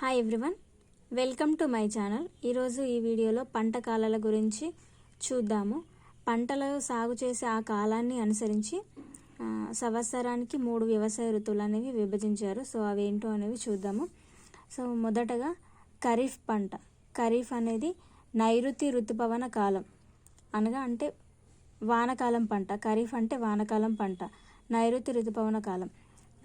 Hi everyone, welcome to my channel. ఈరోజు ఈ వీడియోలో పంట కాలాల గురించి చూద్దాము. పంటలు సాగు చేసే ఆ కాలాన్ని అనుసరించి సంవత్సరానికి 3 వ్యవసాయ ఋతువులు అనేవి విభజించారు. సో అవేంటో అనేవి చూద్దాము. సో మొదటగా ఖరీఫ్ పంట. ఖరీఫ్ అనేది నైరుతి ఋతుపవన కాలం అంటే వానకాలం పంట. ఖరీఫ్ అంటే వానకాలం పంట, నైరుతి ఋతుపవన కాలం.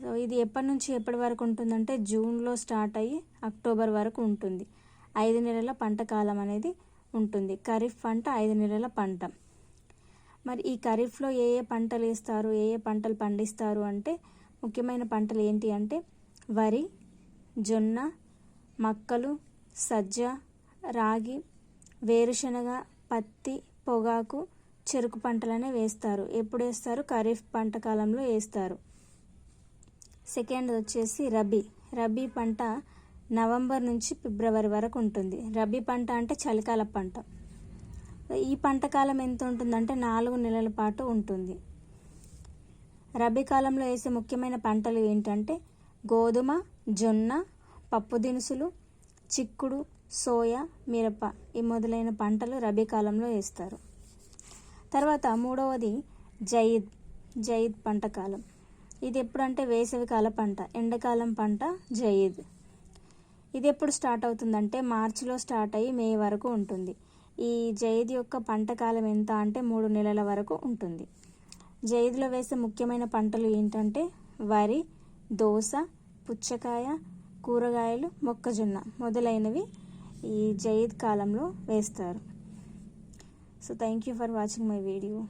సో ఇది ఎప్పటి నుంచి ఎప్పటి వరకు ఉంటుందంటే జూన్లో స్టార్ట్ అయ్యి అక్టోబర్ వరకు ఉంటుంది. 5 నెలల పంట కాలం అనేది ఉంటుంది. ఖరీఫ్ పంట 5 నెలల పంట. మరి ఈ ఖరీఫ్లో ఏ ఏ పంటలు వేస్తారు, ఏ ఏ పంటలు పండిస్తారు అంటే ముఖ్యమైన పంటలు ఏంటి అంటే వరి, జొన్న, మక్కలు, సజ్జ, రాగి, వేరుశనగ, పత్తి, పొగాకు, చెరుకు పంటలనే వేస్తారు. ఎప్పుడు వేస్తారు? ఖరీఫ్ పంట కాలంలో వేస్తారు. సెకండ్ వచ్చేసి రబీ పంట నవంబర్ నుంచి ఫిబ్రవరి వరకు ఉంటుంది. రబీ పంట అంటే చలికాల పంట. ఈ పంట కాలం ఎంత ఉంటుందంటే 4 నెలల పాటు ఉంటుంది. రబీ కాలంలో వేసే ముఖ్యమైన పంటలు ఏంటంటే గోధుమ, జొన్న, పప్పు దినుసులు, చిక్కుడు, సోయా, మిరప ఈ మొదలైన పంటలు రబీ కాలంలో వేస్తారు. తర్వాత మూడవది జైద్ పంట కాలం. ఇది ఎప్పుడంటే వేసవికాల పంట, ఎండాకాలం పంట జైద్. ఇది ఎప్పుడు స్టార్ట్ అవుతుందంటే మార్చిలో స్టార్ట్ అయ్యి మే వరకు ఉంటుంది. ఈ జైద్ యొక్క పంట కాలం ఎంత అంటే 3 నెలల వరకు ఉంటుంది. జైద్లో వేసే ముఖ్యమైన పంటలు ఏంటంటే వరి, దోస, పుచ్చకాయ, కూరగాయలు, మొక్కజొన్న మొదలైనవి ఈ జైద్ కాలంలో వేస్తారు. So thank you for watching my video.